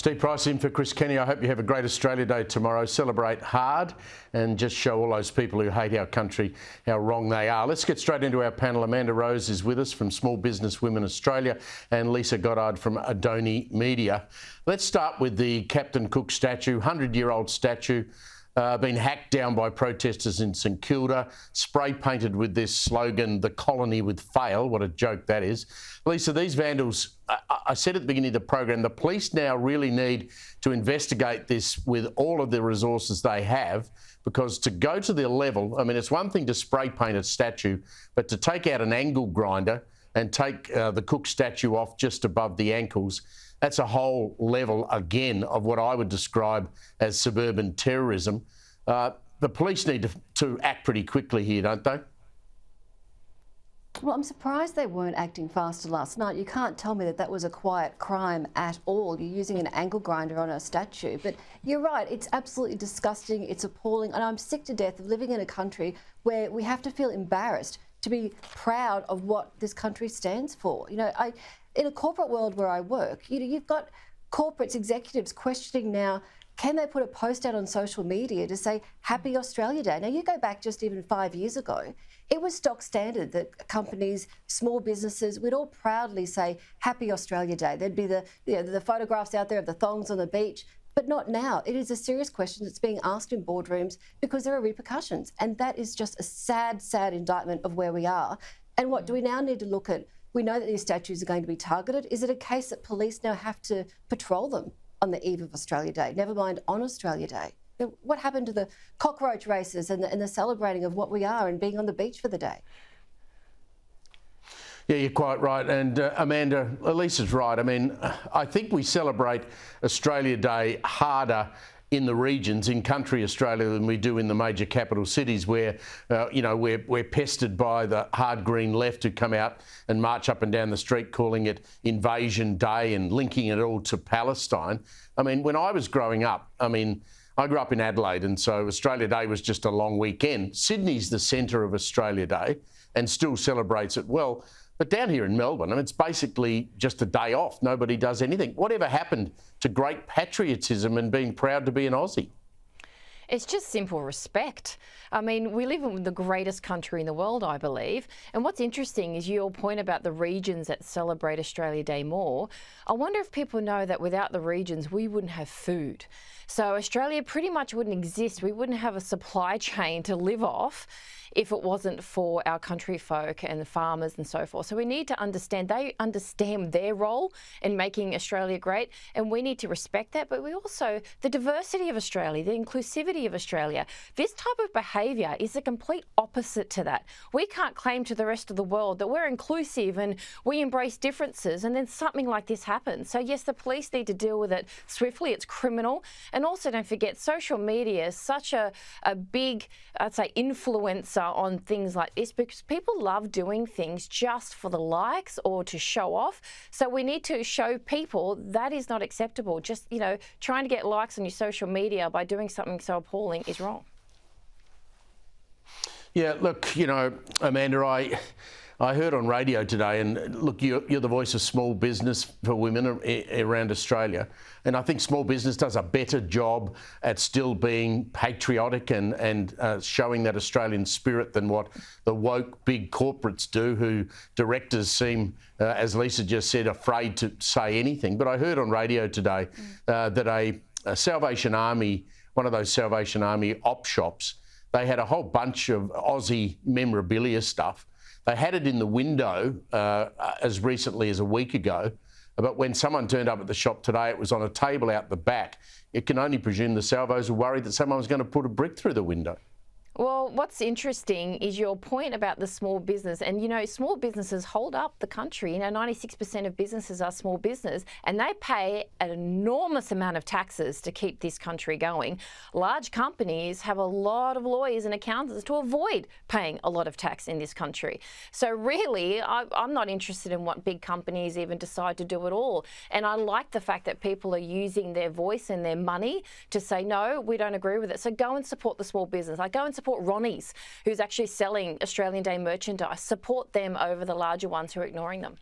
Steve Price in for Chris Kenny. I hope you have a great Australia Day tomorrow. Celebrate hard and just show all those people who hate our country how wrong they are. Let's get straight into our panel. Amanda Rose is with us from Small Business Women Australia and Leisa Goddard from Adoni Media. Let's start with the Captain Cook statue, 100-year-old statue. Been hacked down by protestors in St Kilda, spray painted with this slogan, "The colony would fail." What a joke that is. Leisa, these vandals, I said at the beginning of the program, the police now really need to investigate this with all of the resources they have, because to go to their level, I mean, it's one thing to spray paint a statue, but to take out an angle grinder and take the Cook statue off just above the ankles, that's a whole level, again, of what I would describe as suburban terrorism. The police need to act pretty quickly here, don't they? Well, I'm surprised they weren't acting faster last night. You can't tell me that that was a quiet crime at all. You're using an angle grinder on a statue. But you're right, it's absolutely disgusting, it's appalling, and I'm sick to death of living in a country where we have to feel embarrassed to be proud of what this country stands for. You know, in a corporate world where I work, you've got corporates, executives questioning now, can they put a post out on social media to say Happy Australia Day? Now, you go back just even 5 years ago, it was stock standard that companies, small businesses, would all proudly say Happy Australia Day. There'd be the photographs out there of the thongs on the beach, but not now. It is a serious question that's being asked in boardrooms because there are repercussions. And that is just a sad, sad indictment of where we are. And what do we now need to look at? We know that these statues are going to be targeted. Is it a case that police now have to patrol them on the eve of Australia Day, never mind on Australia Day? What happened to the cockroach races and the celebrating of what we are and being on the beach for the day? Yeah, you're quite right. And Amanda, Elisa's right. I mean, I think we celebrate Australia Day harder in the regions, in country Australia, than we do in the major capital cities, where, we're pestered by the hard green left who come out and march up and down the street calling it Invasion Day and linking it all to Palestine. I mean, when I was growing up, I grew up in Adelaide, and so Australia Day was just a long weekend. Sydney's the centre of Australia Day and still celebrates it well. But down here in Melbourne, it's basically just a day off. Nobody does anything. Whatever happened to great patriotism and being proud to be an Aussie? It's just simple respect. I mean, we live in the greatest country in the world, I believe. And what's interesting is your point about the regions that celebrate Australia Day more. I wonder if people know that without the regions, we wouldn't have food. So Australia pretty much wouldn't exist. We wouldn't have a supply chain to live off if it wasn't for our country folk and the farmers and so forth. So we need to understand, they understand their role in making Australia great, and we need to respect that. But we also, the diversity of Australia, the inclusivity of Australia, this type of behaviour is the complete opposite to that. We can't claim to the rest of the world that we're inclusive and we embrace differences, and then something like this happens. So yes, the police need to deal with it swiftly. It's criminal. And also don't forget, social media is such a big, I'd say, influencer on things like this, because people love doing things just for the likes or to show off. So we need to show people that is not acceptable. Just, trying to get likes on your social media by doing something so appalling is wrong. Yeah, look, Amanda, I heard on radio today, and look, you're the voice of small business for women around Australia, and I think small business does a better job at still being patriotic and showing that Australian spirit than what the woke big corporates do, who directors seem, as Leisa just said, afraid to say anything. But I heard on radio today that a Salvation Army, one of those Salvation Army op shops, they had a whole bunch of Aussie memorabilia stuff. They had it in the window as recently as a week ago, but when someone turned up at the shop today, it was on a table out the back. You can only presume the salvos were worried that someone was going to put a brick through the window. Well, what's interesting is your point about the small business. And, small businesses hold up the country. 96% of businesses are small business, and they pay an enormous amount of taxes to keep this country going. Large companies have a lot of lawyers and accountants to avoid paying a lot of tax in this country. So really, I'm not interested in what big companies even decide to do at all. And I like the fact that people are using their voice and their money to say, no, we don't agree with it. So go and support the small business. Go and support Ronnie's, who's actually selling Australian Day merchandise. Support them over the larger ones who are ignoring them.